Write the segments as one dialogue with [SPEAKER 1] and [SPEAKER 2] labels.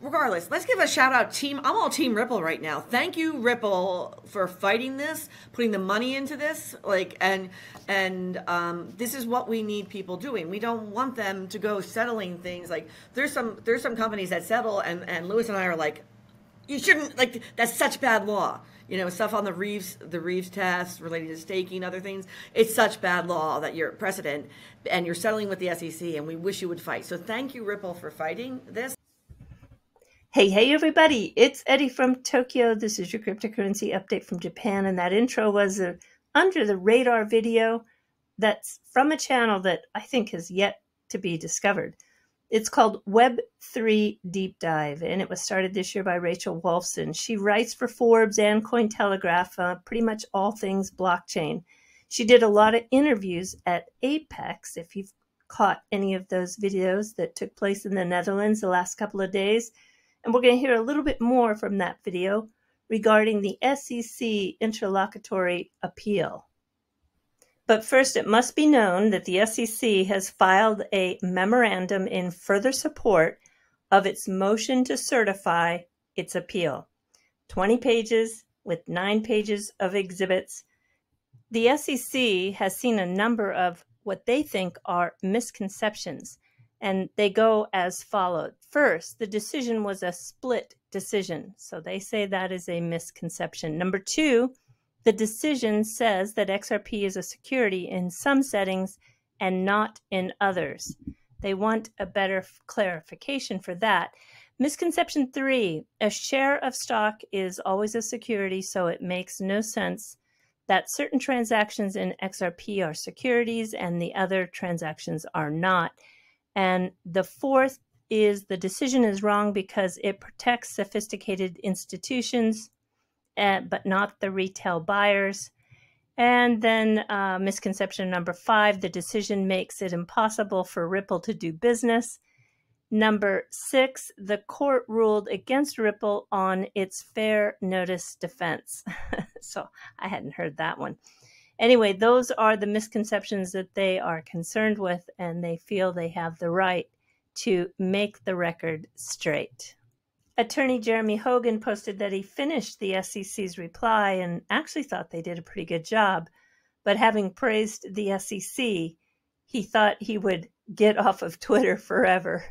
[SPEAKER 1] regardless, let's give a shout out I'm all team Ripple right now. Thank you, Ripple, for fighting this, putting the money into this, this is what we need people doing. We don't want them to go settling things. Like there's some companies that settle, and Lewis and I are like, you shouldn't, like, that's such bad law. Stuff on the Reeves test relating to staking, other things. It's such bad law that you're precedent, and you're settling with the SEC, and we wish you would fight. So thank you, Ripple, for fighting this.
[SPEAKER 2] Hey, everybody. It's Eddie from Tokyo. This is your cryptocurrency update from Japan, and that intro was an under-the-radar video that's from a channel that I think has yet to be discovered. It's called Web3 Deep Dive, and it was started this year by Rachel Wolfson. She writes for Forbes and Cointelegraph, pretty much all things blockchain. She did a lot of interviews at Apex, if you've caught any of those videos that took place in the Netherlands the last couple of days. And we're going to hear a little bit more from that video regarding the SEC interlocutory appeal. But first, it must be known that the SEC has filed a memorandum in further support of its motion to certify its appeal. 20 pages with 9 pages of exhibits. The SEC has seen a number of what they think are misconceptions, and they go as followed. First, the decision was a split decision, so they say that is a misconception. Number two, the decision says that XRP is a security in some settings and not in others. They want a better clarification for that. Misconception 3, a share of stock is always a security, so it makes no sense that certain transactions in XRP are securities and the other transactions are not. And the fourth is the decision is wrong because it protects sophisticated institutions, but not the retail buyers. And then misconception number 5, the decision makes it impossible for Ripple to do business. Number 6, the court ruled against Ripple on its fair notice defense. So I hadn't heard that one. Anyway, those are the misconceptions that they are concerned with, and they feel they have the right to make the record straight. Attorney Jeremy Hogan posted that he finished the SEC's reply and actually thought they did a pretty good job. But having praised the SEC, he thought he would get off of Twitter forever.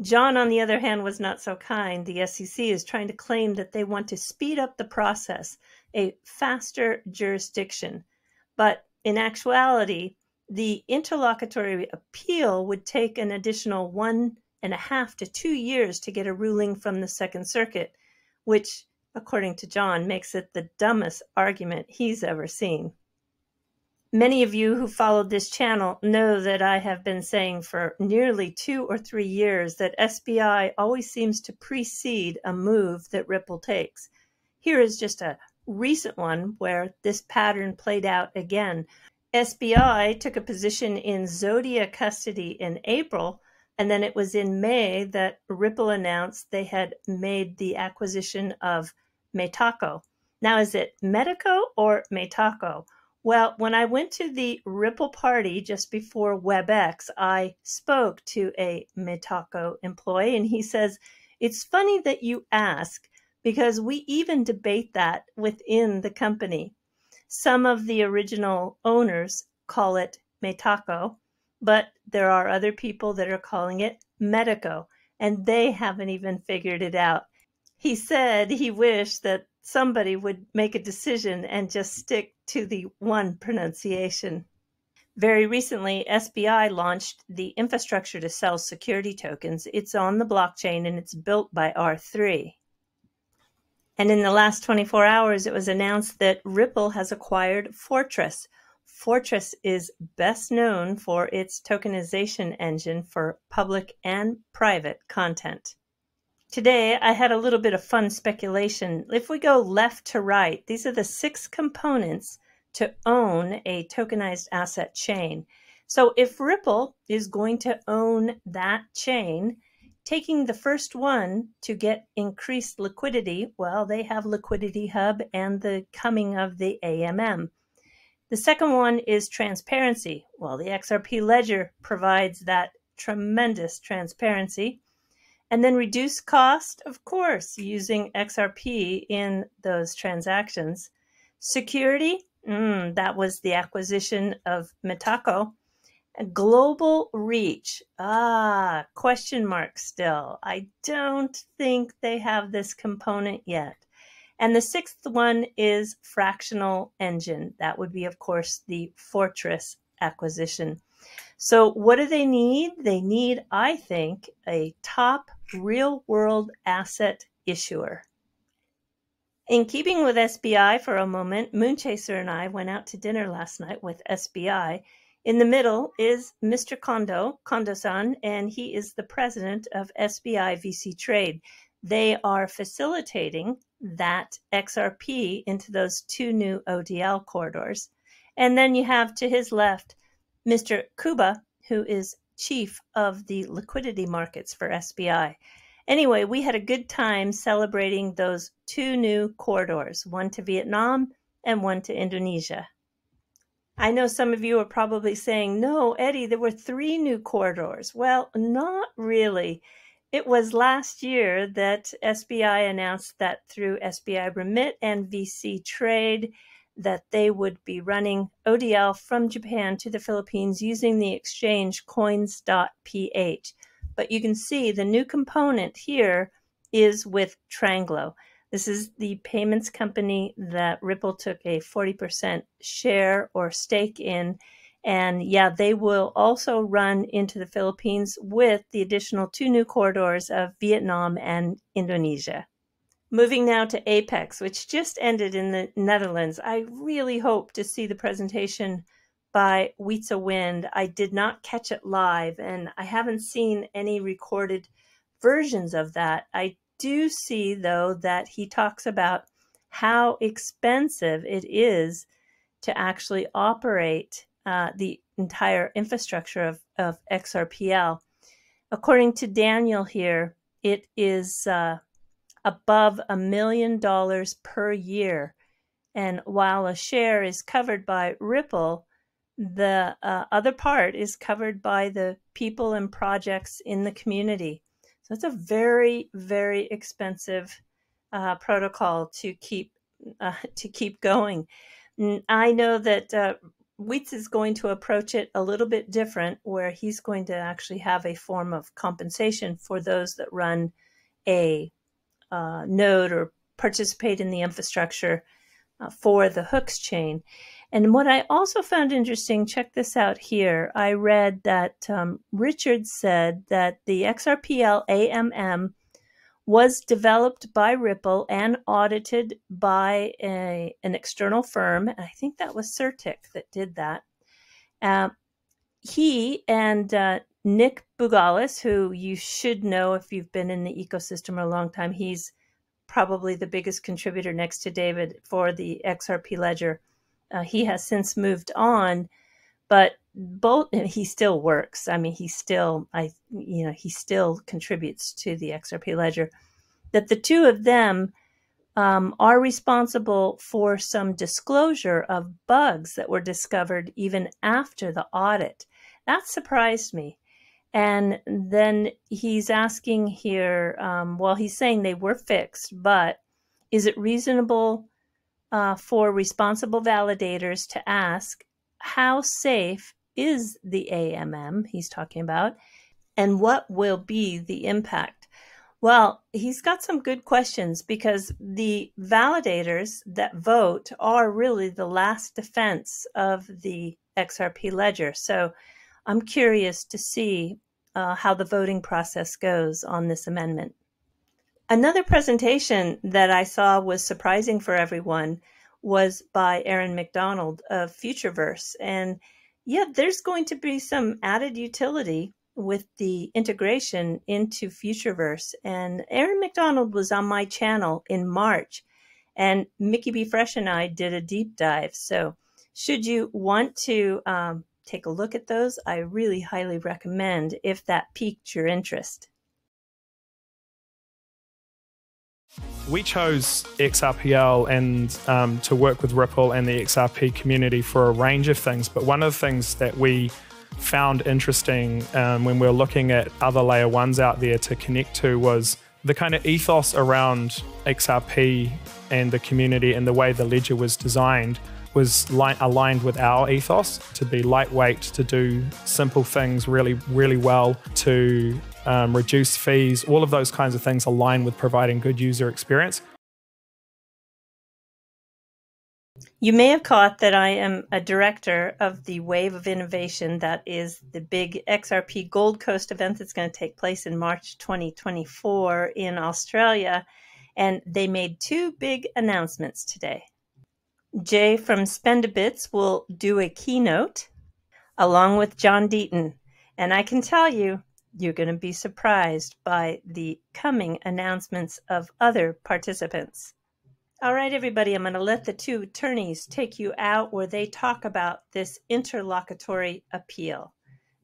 [SPEAKER 2] John, on the other hand, was not so kind. The SEC is trying to claim that they want to speed up the process, a faster jurisdiction. But in actuality, the interlocutory appeal would take an additional 1.5 to 2 years to get a ruling from the Second Circuit, which, according to John, makes it the dumbest argument he's ever seen. Many of you who followed this channel know that I have been saying for nearly 2 or 3 years that SBI always seems to precede a move that Ripple takes. Here is just a recent one where this pattern played out again. SBI took a position in Zodia custody in April, and then it was in May that Ripple announced they had made the acquisition of Metaco. Now, is it Metaco or Metaco? Well, when I went to the Ripple party just before WebEx, I spoke to a Metaco employee, and he says, it's funny that you ask because we even debate that within the company. Some of the original owners call it Metaco, but there are other people that are calling it Metaco, and they haven't even figured it out. He said he wished that somebody would make a decision and just stick to the one pronunciation. Very recently, SBI launched the infrastructure to sell security tokens. It's on the blockchain and it's built by R3. And in the last 24 hours, it was announced that Ripple has acquired Fortress. Fortress is best known for its tokenization engine for public and private content. Today, I had a little bit of fun speculation. If we go left to right, these are the 6 components to own a tokenized asset chain. So if Ripple is going to own that chain, taking the first one to get increased liquidity, well, they have Liquidity Hub and the coming of the AMM. The second one is transparency. Well, the XRP ledger provides that tremendous transparency. And then reduce cost, of course, using XRP in those transactions. Security, that was the acquisition of Metaco. Global reach, question mark still. I don't think they have this component yet. And the sixth one is fractional engine. That would be, of course, the Fortress acquisition. So what do they need? They need, I think, a top real-world asset issuer. In keeping with SBI for a moment, Moonchaser and I went out to dinner last night with SBI. In the middle is Mr. Kondo-san, and he is the president of SBI VC Trade. They are facilitating that XRP into those two new ODL corridors. And then you have to his left Mr. Kuba, who is chief of the liquidity markets for SBI. Anyway, we had a good time celebrating those two new corridors, one to Vietnam and one to Indonesia. I know some of you are probably saying, no, Eddie, there were 3 new corridors. Well, not really. It was last year that SBI announced that through SBI Remit and VC Trade that they would be running ODL from Japan to the Philippines using the exchange coins.ph. But you can see the new component here is with Tranglo. This is the payments company that Ripple took a 40% share or stake in. And yeah, they will also run into the Philippines with the additional 2 new corridors of Vietnam and Indonesia. Moving now to Apex, which just ended in the Netherlands. I really hope to see the presentation by Wietse Wind. I did not catch it live, and I haven't seen any recorded versions of that. I do see, though, that he talks about how expensive it is to actually operate the entire infrastructure of XRPL. According to Daniel here, it is above $1 million per year. And while a share is covered by Ripple, the other part is covered by the people and projects in the community. So it's a very, very expensive protocol to keep going. I know that Wietse is going to approach it a little bit different, where he's going to actually have a form of compensation for those that run a node or participate in the infrastructure for the hooks chain. And what I also found interesting, check this out here. I read that Richard said that the XRPL AMM was developed by Ripple and audited by an external firm. I think that was Certic that did that. He and Nick Bougalis, who you should know if you've been in the ecosystem a long time, he's probably the biggest contributor next to David for the XRP ledger. He has since moved on, but he still works. I mean, he still contributes to the XRP ledger. That the two of them are responsible for some disclosure of bugs that were discovered even after the audit. That surprised me. And then he's asking here, well, he's saying they were fixed, but is it reasonable for responsible validators to ask how safe is the AMM he's talking about, and what will be the impact? Well, he's got some good questions, because the validators that vote are really the last defense of the XRP ledger. So I'm curious to see how the voting process goes on this amendment. Another presentation that I saw was surprising for everyone was by Aaron McDonald of Futureverse. And yeah, there's going to be some added utility with the integration into Futureverse. And Aaron McDonald was on my channel in March, and Mickey B. Fresh and I did a deep dive. So should you want to take a look at those, I really highly recommend if that piqued your interest.
[SPEAKER 3] We chose XRPL and to work with Ripple and the XRP community for a range of things. But one of the things that we found interesting when we were looking at other layer ones out there to connect to was the kind of ethos around XRP and the community and the way the ledger was designed was aligned with our ethos to be lightweight, to do simple things really, really well, to reduce fees. All of those kinds of things align with providing good user experience.
[SPEAKER 2] You may have caught that I am a director of the Wave of Innovation that is the big XRP Gold Coast event that's going to take place in March 2024 in Australia. And they made two big announcements today. Jay from Spendabits will do a keynote along with John Deaton. And I can tell you, you're going to be surprised by the coming announcements of other participants. All right, everybody, I'm going to let the two attorneys take you out where they talk about this interlocutory appeal.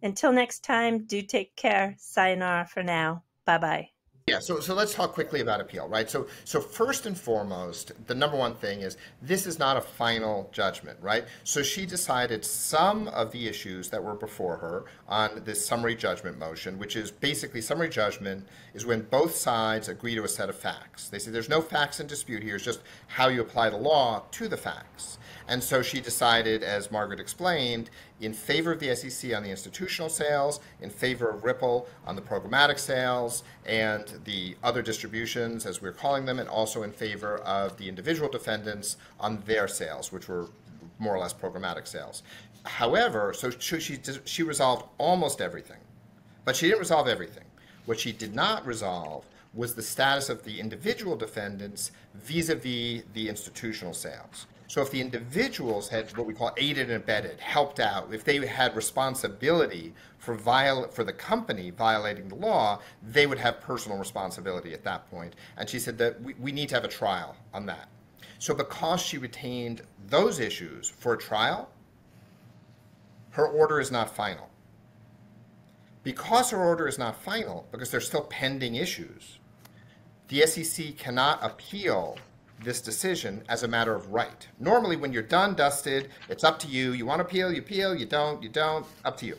[SPEAKER 2] Until next time, do take care. Sayonara for now. Bye-bye.
[SPEAKER 4] Yeah, so let's talk quickly about appeal, right? So first and foremost, the number one thing is this is not a final judgment, right? So she decided some of the issues that were before her on this summary judgment motion, which is basically summary judgment is when both sides agree to a set of facts. They say there's no facts in dispute here, it's just how you apply the law to the facts. And so she decided, as Margaret explained, in favor of the SEC on the institutional sales, in favor of Ripple on the programmatic sales, and the other distributions, as we're calling them, and also in favor of the individual defendants on their sales, which were more or less programmatic sales. However, so she resolved almost everything, but she didn't resolve everything. What she did not resolve was the status of the individual defendants vis-a-vis the institutional sales. So if the individuals had what we call aided and abetted, helped out, if they had responsibility for the company violating the law, they would have personal responsibility at that point. And she said that we need to have a trial on that. So because she retained those issues for a trial, her order is not final. Because her order is not final, because there's still pending issues, the SEC cannot appeal this decision as a matter of right. Normally, when you're done, dusted, it's up to you. You want to appeal, you don't, up to you.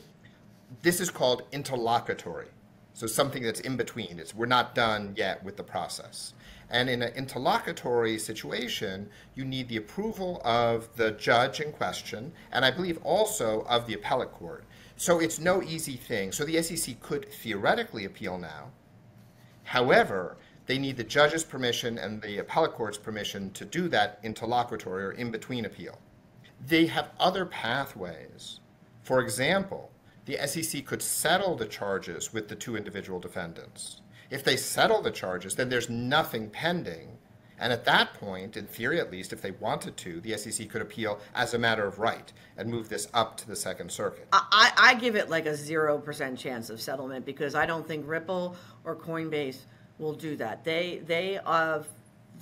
[SPEAKER 4] This is called interlocutory. So something that's in between. We're not done yet with the process. And in an interlocutory situation, you need the approval of the judge in question, and I believe also of the appellate court. So it's no easy thing. So the SEC could theoretically appeal now. However, they need the judge's permission and the appellate court's permission to do that interlocutory or in-between appeal. They have other pathways. For example, the SEC could settle the charges with the two individual defendants. If they settle the charges, then there's nothing pending. And at that point, in theory at least, if they wanted to, the SEC could appeal as a matter of right and move this up to the Second Circuit.
[SPEAKER 1] I give it like a 0% chance of settlement because I don't think Ripple or Coinbase will do that. They have.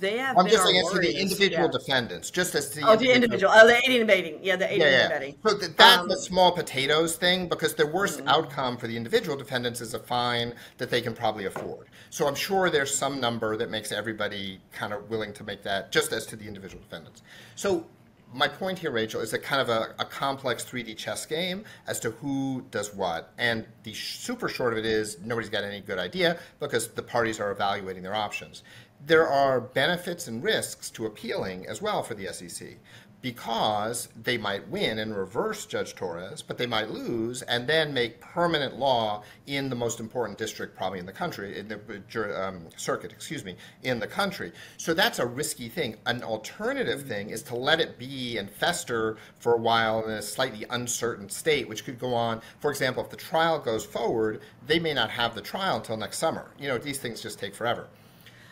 [SPEAKER 4] I'm just saying as to the individual defendants, just as the
[SPEAKER 1] the individual. Oh, the aiding and abetting. Yeah, the aiding and abetting.
[SPEAKER 4] So that's the small potatoes thing, because the worst outcome for the individual defendants is a fine that they can probably afford. So I'm sure there's some number that makes everybody kind of willing to make that, just as to the individual defendants. So my point here, Rachel, is a kind of a complex 3D chess game as to who does what. And the super short of it is nobody's got any good idea because the parties are evaluating their options. There are benefits and risks to appealing as well for the SEC because they might win and reverse Judge Torres, but they might lose and then make permanent law in the most important district probably in the country, in the circuit, in the country. So that's a risky thing. An alternative thing is to let it be and fester for a while in a slightly uncertain state, which could go on. For example, if the trial goes forward, they may not have the trial until next summer. You know, these things just take forever.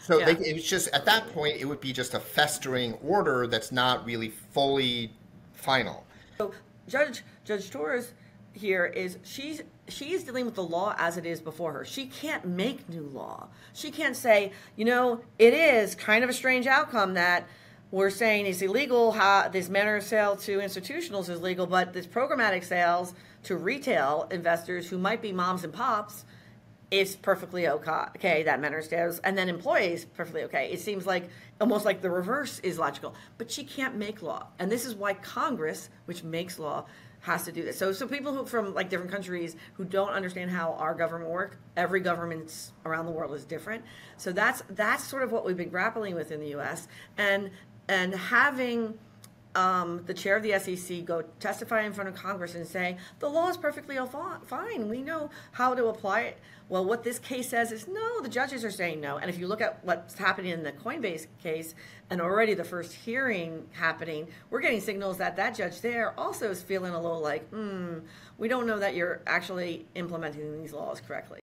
[SPEAKER 4] So it's just, at that point, it would be just a festering order that's not really fully final.
[SPEAKER 1] So Judge Torres here is, she's dealing with the law as it is before her. She can't make new law. She can't say, you know, it is kind of a strange outcome that we're saying it's illegal, how this manner of sale to institutionals is legal, but this programmatic sales to retail investors who might be moms and pops is perfectly okay, that manner of sales, and then employees perfectly okay. It seems like almost like the reverse is logical, but she can't make law. And this is why Congress, which makes law, has to do this. So people who from like different countries who don't understand how our government works, every government around the world is different. So that's sort of what we've been grappling with in the U.S. and having the chair of the SEC go testify in front of Congress and say the law is perfectly fine. We know how to apply it. Well, what this case says is no. The judges are saying no. And if you look at what's happening in the Coinbase case, and already the first hearing happening, we're getting signals that that judge there also is feeling a little like, we don't know that you're actually implementing these laws correctly.